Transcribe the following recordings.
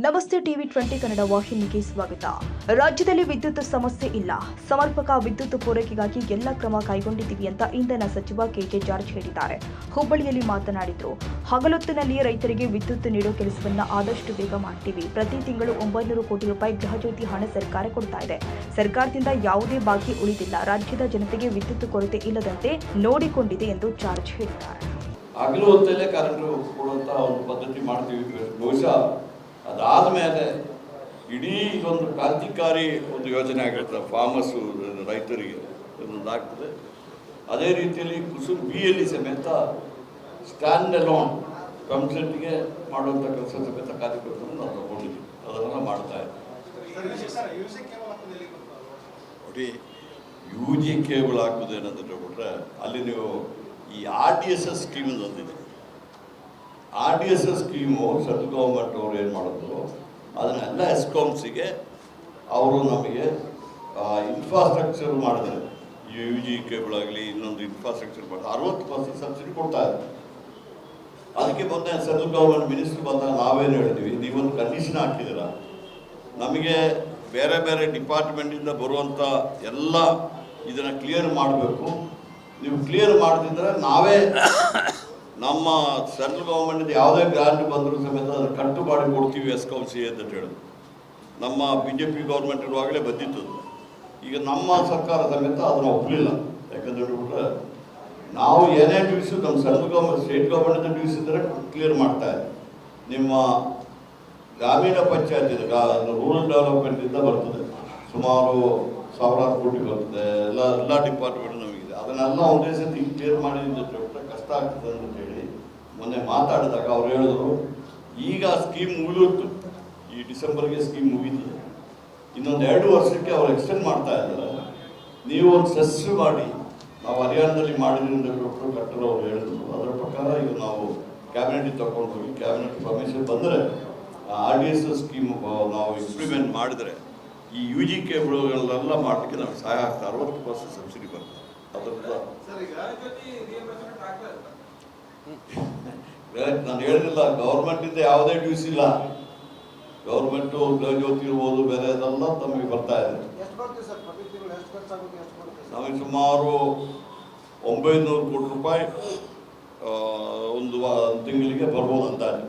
ನಮಸ್ತೆ ಟಿವಿ 20 ಕನ್ನಡ ವಾಹಿನಿಗೆ ಸ್ವಾಗತ. ರಾಜ್ಯದಲ್ಲಿ ವಿದ್ಯುತ್ ಸಮಸ್ಯೆ ಇಲ್ಲ, ಸಮರ್ಪಕ ವಿದ್ಯುತ್ ಪೂರೈಕೆಗಾಗಿ ಎಲ್ಲ ಕ್ರಮ ಕೈಗೊಂಡಿದ್ದೀವಿ ಅಂತ ಇಂಧನ ಸಚಿವ ಕೆಜೆ ಜಾರ್ಜ್ ಹೇಳಿದ್ದಾರೆ. ಹುಬ್ಬಳ್ಳಿಯಲ್ಲಿ ಮಾತನಾಡಿದರು. ಹಗಲೊತ್ತಿನಲ್ಲಿ ರೈತರಿಗೆ ವಿದ್ಯುತ್ ನೀಡೋ ಕೆಲಸವನ್ನ ಆದಷ್ಟು ಬೇಗ ಮಾಡ್ತೀವಿ. ಪ್ರತಿ ತಿಂಗಳು 900 ಕೋಟಿ ರೂಪಾಯಿ ಗೃಹಜ್ಯೋತಿ ಹಣ ಸರ್ಕಾರ ಕೊಡ್ತಾ ಇದೆ. ಸರ್ಕಾರದಿಂದ ಯಾವುದೇ ಬಾಕಿ ಉಳಿದಿಲ್ಲ. ರಾಜ್ಯದ ಜನತೆಗೆ ವಿದ್ಯುತ್ ಕೊರತೆ ಇಲ್ಲದಂತೆ ನೋಡಿಕೊಂಡಿದೆ ಎಂದು ಜಾರ್ಜ್ ಹೇಳಿದ್ದಾರೆ. ಹಗಲು ಹೊತ್ತಲ್ಲೇ ಕರೆಂಟ್ ಕೊಡುವಂಥ ಒಂದು ಪದ್ಧತಿ ಮಾಡ್ತೀವಿ. ಬಹುಶಃ ಅದಾದ ಮೇಲೆ ಇಡೀ ಇದೊಂದು ಕ್ರಾಂತಿಕಾರಿ ಒಂದು ಯೋಜನೆ ಆಗಿರ್ತದೆ. ಫಾರ್ಮರ್ಸು ರೈತರಿಗೆ ಒಂದಾಗ್ತದೆ. ಅದೇ ರೀತಿಯಲ್ಲಿ ಕುಸುಮ್ ಬಿಯಲ್ಲಿ ಸಮೇತ ಸ್ಟ್ಯಾಂಡ್ ಅಲೋನ್ ಪಂಪ್ಸೆಟ್ಗೆ ಮಾಡುವಂಥ ಕೆಲಸ ಸಮೇತ ಕಾರ್ಯಕ್ರಮವನ್ನು ನಾವು ತಗೊಂಡಿದ್ದೀವಿ. ಅದನ್ನೆಲ್ಲ ಮಾಡ್ತಾ ಇದ್ದೀವಿ. ನೋಡಿ, UG ಕೇಬಲ್ ಹಾಕೋದು ಏನಂತ ಬಿಟ್ರೆ ಅಲ್ಲಿ ನೀವು ಈ RDSS ಸ್ಕೀಮ್ ಒಂದಿದೆ. RDSS ಸ್ಕೀಮು ಸೆಂಟ್ರಲ್ ಗೌರ್ಮೆಂಟ್ ಅವರು ಏನು ಮಾಡೋದು, ಅದನ್ನೆಲ್ಲ ಎಸ್ಕಾಮ್ಸಿಗೆ ಅವರು ನಮಗೆ ಇನ್ಫ್ರಾಸ್ಟ್ರಕ್ಚರ್ ಮಾಡಿದ್ದಾರೆ. UG ಕೇಬಲ್ ಆಗಲಿ ಇನ್ನೊಂದು ಇನ್ಫ್ರಾಸ್ಟ್ರಕ್ಚರ್ ಮಾಡಿದ್ರೆ 60% ಸಬ್ಸಿಡಿ ಕೊಡ್ತಾ ಇದ್ದಾರೆ. ಅದಕ್ಕೆ ಬಂದ ಸೆಂಟ್ರಲ್ ಗೌರ್ಮೆಂಟ್ ಮಿನಿಸ್ಟ್ರಿ ಬಂದಾಗ ನಾವೇನು ಹೇಳಿದ್ವಿ, ನೀವೊಂದು ಕಂಡೀಷನ್ ಹಾಕಿದ್ದೀರ, ನಮಗೆ ಬೇರೆ ಬೇರೆ ಡಿಪಾರ್ಟ್ಮೆಂಟಿಂದ ಬರುವಂಥ ಎಲ್ಲ ಇದನ್ನು ಕ್ಲಿಯರ್ ಮಾಡಬೇಕು. ನೀವು ಕ್ಲಿಯರ್ ಮಾಡ್ತಿದ್ರೆ ನಾವೇ ನಮ್ಮ ಸೆಂಟ್ರಲ್ ಗೌರ್ಮೆಂಟಿಂದ ಯಾವುದೇ ಗ್ರಾಂಟ್ ಬಂದರೂ ಸಮೇತ ಅದನ್ನು ಕಟ್ಟು ಮಾಡಿ ಕೊಡ್ತೀವಿ ಎಸ್ಕಾಮ್ಸಿ ಅಂತ ಹೇಳೋದು. ನಮ್ಮ BJP ಗೌರ್ಮೆಂಟ್ ಇರುವಾಗಲೇ ಬಂದಿತ್ತು. ಈಗ ನಮ್ಮ ಸರ್ಕಾರ ಸಮೇತ ಅದನ್ನು ಒಪ್ಪಲಿಲ್ಲ. ಯಾಕಂದ್ರೆ ಹೇಳಿಬಿಟ್ರೆ ನಾವು ಏನೇ ಡ್ಯೂಸು ನಮ್ಮ ಸೆಂಟ್ರಲ್ ಗೌರ್ಮೆಂಟ್ ಸ್ಟೇಟ್ ಗೌರ್ಮೆಂಟಿಂದ ಡ್ಯೂಸ್ ಇದ್ದರೆ ಕ್ಲಿಯರ್ ಮಾಡ್ತಾ ಇದೆ. ನಿಮ್ಮ ಗ್ರಾಮೀಣ ಪಂಚಾಯತ್ ಇದೆ, ರೂರಲ್ ಡೆವಲಪ್ಮೆಂಟಿಂದ ಬರ್ತದೆ, ಸುಮಾರು ಸಾವಿರಾರು ಕೋಟಿ ಬರ್ತದೆ. ಎಲ್ಲ ಡಿಪಾರ್ಟ್ಮೆಂಟ್ ನಮಗಿದೆ. ಅದನ್ನೆಲ್ಲ ಒಂದೇ ಸತಿ ಕ್ಲಿಯರ್ ಮಾಡಿದ್ರೆ ಕಷ್ಟ ಆಗ್ತದೆ ಅಂತ ಹೇಳಿ ಮೊನ್ನೆ ಮಾತಾಡಿದಾಗ ಅವ್ರು ಹೇಳಿದ್ರು, ಈಗ ಸ್ಕೀಮ್ ಮುಗಿಯುತ್ತು, ಈ ಡಿಸೆಂಬರ್ಗೆ ಸ್ಕೀಮ್ ಮುಗೀತದೆ, ಇನ್ನೊಂದು 2 ವರ್ಷಕ್ಕೆ ಅವ್ರು ಎಕ್ಸ್ಟೆಂಡ್ ಮಾಡ್ತಾ ಇದ್ದಾರೆ. ನೀವು ಒಂದು ಸೆಸ್ ಮಾಡಿ, ನಾವು ಹರಿಯಾಣದಲ್ಲಿ ಮಾಡಿದ್ರಿಂದ ಕಟ್ಟರು ಅವ್ರು ಹೇಳಿದ್ರು. ಅದರ ಪ್ರಕಾರ ಈಗ ನಾವು ಕ್ಯಾಬಿನೆಟ್ಗೆ ತಗೊಂಡು ಹೋಗಿ ಕ್ಯಾಬಿನೆಟ್ ಪರ್ಮಿಷನ್ ಬಂದರೆ RDSS ಸ್ಕೀಮ್ ನಾವು ಇಂಪ್ಲಿಮೆಂಟ್ ಮಾಡಿದರೆ ಈ UG ಕೇಬಲ್ಗಳೆಲ್ಲ ಮಾಡಲಿಕ್ಕೆ ನಮಗೆ ಸಹಾಯ ಆಗ್ತದೆ. 60% ಸಬ್ಸಿಡಿ ಬರ್ತದೆ. ಅದರಿಂದ ನಾನು ಹೇಳಿದಿಲ್ಲ, ಗೌರ್ಮೆಂಟಿಂದ ಯಾವುದೇ ಡ್ಯೂಸ್ ಇಲ್ಲ. ಗೌರ್ಮೆಂಟು ಗೃಹಜ್ಯೋತಿ ಇರ್ಬೋದು, ಬೇರೆ ಅದೆಲ್ಲ ನಮಗೆ ಬರ್ತಾ ಇದೆ. ನಮಗೆ ಸುಮಾರು 900 ಕೋಟಿ ರೂಪಾಯಿ ಒಂದು ತಿಂಗಳಿಗೆ ಬರ್ಬೋದು ಅಂತಾರೆ.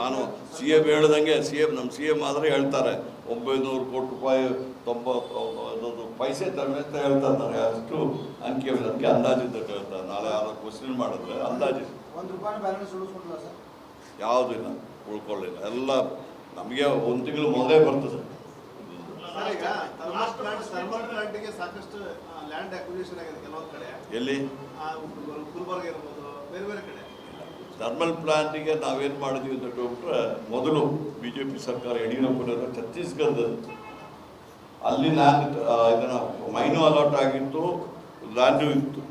ನಾನು CM ಹೇಳ್ದಂಗೆ ನಮ್ಮ CM ಆದರೆ ಹೇಳ್ತಾರೆ 900 ಕೋಟಿ ರೂಪಾಯಿ 90 ಪೈಸೆ ಅಂತ ಹೇಳ್ತಾರೆ. ಅಷ್ಟು ಅಂಕಿ ಅದಕ್ಕೆ ಅಂದಾಜಿಂದ ಹೇಳ್ತಾರೆ. ನಾಳೆ ಯಾರು ಕ್ವಶನ್ ಮಾಡಿದ್ರೆ ಅಂದಾಜು ಯಾವುದಿಲ್ಲ, ಉಳ್ಕೊಳ್ಳಿಲ್ಲ. ಎಲ್ಲ ನಮಗೆ 1 ತಿಂಗಳು ಮೊದಲೇ ಬರ್ತದೆ. ಎಲ್ಲಿ ಥರ್ಮಲ್ ಪ್ಲಾಂಟಿಗೆ ನಾವೇನು ಮಾಡಿದ್ವಿ ಅಂತ ಹೇಳ್ಬಿಟ್ರೆ, ಮೊದಲು BJP ಸರ್ಕಾರ ಯಡಿಯೂರಪ್ಪನವರು ಛತ್ತೀಸ್ಗಢದಲ್ಲಿ ಅಲ್ಲಿ ಲ್ಯಾಂಡ್ ಇದನ್ನು ಮೈನು ಅಲಾಟ್ ಆಗಿತ್ತು, ಲ್ಯಾಂಡು ಇತ್ತು.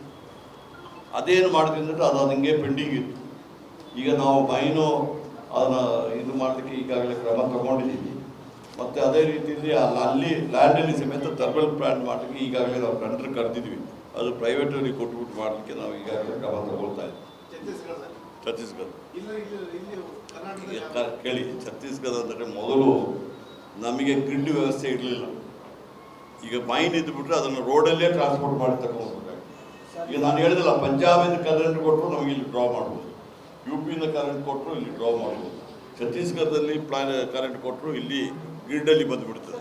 ಅದೇನು ಮಾಡಿದ್ವಿ ಅಂದರೆ ಅದು ಹಿಂಗೆ ಪೆಂಡಿಂಗ್ ಇತ್ತು. ಈಗ ನಾವು ಮೈನು ಅದನ್ನು ಇದು ಮಾಡಲಿಕ್ಕೆ ಈಗಾಗಲೇ ಕ್ರಮ ತಗೊಂಡಿದ್ದೀವಿ. ಮತ್ತು ಅದೇ ರೀತಿಯಲ್ಲಿ ಅಲ್ಲಿ ಲ್ಯಾಂಡಲ್ಲಿ ಸಮೇತ ಥರ್ಮಲ್ ಪ್ಲಾಂಟ್ ಮಾಡಲಿಕ್ಕೆ ಈಗಾಗಲೇ ನಾವು ಟೆಂಡರ್ ಕರೆದಿದ್ವಿ. ಅದು ಪ್ರೈವೇಟಲ್ಲಿ ಕೊಟ್ಬಿಟ್ಟು ಮಾಡಲಿಕ್ಕೆ ನಾವು ಈಗಾಗಲೇ ಕ್ರಮ ತಗೊಳ್ತಾ ಇದ್ದೀವಿ. ಛತ್ತೀಸ್ಗಢ ಕೇಳಿ, ಛತ್ತೀಸ್ಗಢ ಅಂದರೆ ಮೊದಲು ನಮಗೆ ಗ್ರಿಡ್ ವ್ಯವಸ್ಥೆ ಇರಲಿಲ್ಲ. ಈಗ ಮೈನ್ ಇದ್ದುಬಿಟ್ರೆ ಅದನ್ನು ರೋಡಲ್ಲೇ ಟ್ರಾನ್ಸ್ಪೋರ್ಟ್ ಮಾಡಿ ತಗೊಂಡ್ಬೇಕಾಗ್ತದೆ. ಈಗ ನಾನು ಹೇಳಿದಿಲ್ಲ, ಪಂಜಾಬಿಂದ ಕರೆಂಟ್ ಕೊಟ್ಟರು ನಮಗೆ ಇಲ್ಲಿ ಡ್ರಾ ಮಾಡ್ಬೋದು, UPಯಿಂದ ಕರೆಂಟ್ ಕೊಟ್ಟರು ಇಲ್ಲಿ ಡ್ರಾ ಮಾಡ್ಬೋದು, ಛತ್ತೀಸ್ಗಢದಲ್ಲಿ ಕರೆಂಟ್ ಕೊಟ್ಟರು ಇಲ್ಲಿ ಗ್ರಿಡ್ಡಲ್ಲಿ ಬಂದುಬಿಡ್ತದೆ.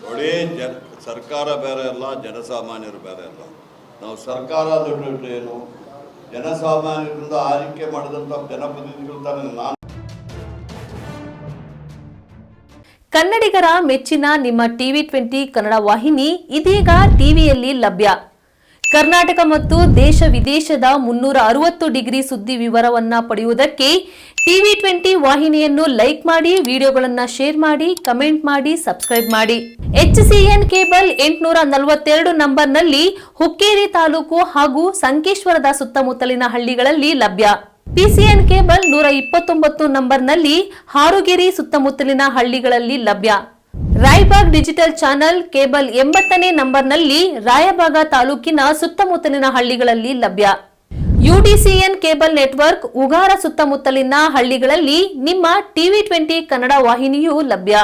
ನೋಡಿ, ಸರ್ಕಾರ ಬೇರೆ ಅಲ್ಲ, ಜನಸಾಮಾನ್ಯರು ಬೇರೆ ಅಲ್ಲ. ನಾವು ಸರ್ಕಾರ ದೊಡ್ಡ ಏನು, ಜನಸಾಮಾನ್ಯರಿಂದ ಆಯ್ಕೆ ಮಾಡಿದಂಥ ಜನಪ್ರತಿನಿಧಿಗಳು ತಾನೇ. ನಾನು ಕನ್ನಡಿಗರ ಮೆಚ್ಚಿನ ನಿಮ್ಮ TV 20 ಕನ್ನಡ ವಾಹಿನಿ ಇದೀಗ ಟಿವಿಯಲ್ಲಿ ಲಭ್ಯ. ಕರ್ನಾಟಕ ಮತ್ತು ದೇಶ ವಿದೇಶದ 360 ಡಿಗ್ರಿ ಸುದ್ದಿ ವಿವರವನ್ನ ಪಡೆಯುವುದಕ್ಕೆ TV 20 ವಾಹಿನಿಯನ್ನು ಲೈಕ್ ಮಾಡಿ, ವಿಡಿಯೋಗಳನ್ನು ಶೇರ್ ಮಾಡಿ, ಕಮೆಂಟ್ ಮಾಡಿ, ಸಬ್ಸ್ಕ್ರೈಬ್ ಮಾಡಿ. HCN ಕೇಬಲ್ 842 ನಂಬರ್ನಲ್ಲಿ ಹುಕ್ಕೇರಿ ತಾಲೂಕು ಹಾಗೂ ಸಂಕೇಶ್ವರದ ಸುತ್ತಮುತ್ತಲಿನ ಹಳ್ಳಿಗಳಲ್ಲಿ ಲಭ್ಯ. PCN ಕೇಬಲ್ 129 ನಂಬರ್ನಲ್ಲಿ ಹಾರುಗೆರೆ ಸುತ್ತಮುತ್ತಲಿನ ಹಳ್ಳಿಗಳಲ್ಲಿ ಲಭ್ಯ. ರಾಯಬಾಗ್ ಡಿಜಿಟಲ್ ಚಾನೆಲ್ ಕೇಬಲ್ 80ನೇ ನಂಬರ್ನಲ್ಲಿ ರಾಯಬಾಗ ತಾಲೂಕಿನ ಸುತ್ತಮುತ್ತಲಿನ ಹಳ್ಳಿಗಳಲ್ಲಿ ಲಭ್ಯ. ಯುಡಿಸಿಎನ್ ಕೇಬಲ್ ನೆಟ್ವರ್ಕ್ ಉಗಾರ ಸುತ್ತಮುತ್ತಲಿನ ಹಳ್ಳಿಗಳಲ್ಲಿ ನಿಮ್ಮ ಟಿವಿ 20 ಕನ್ನಡ ವಾಹಿನಿಯೂ ಲಭ್ಯ.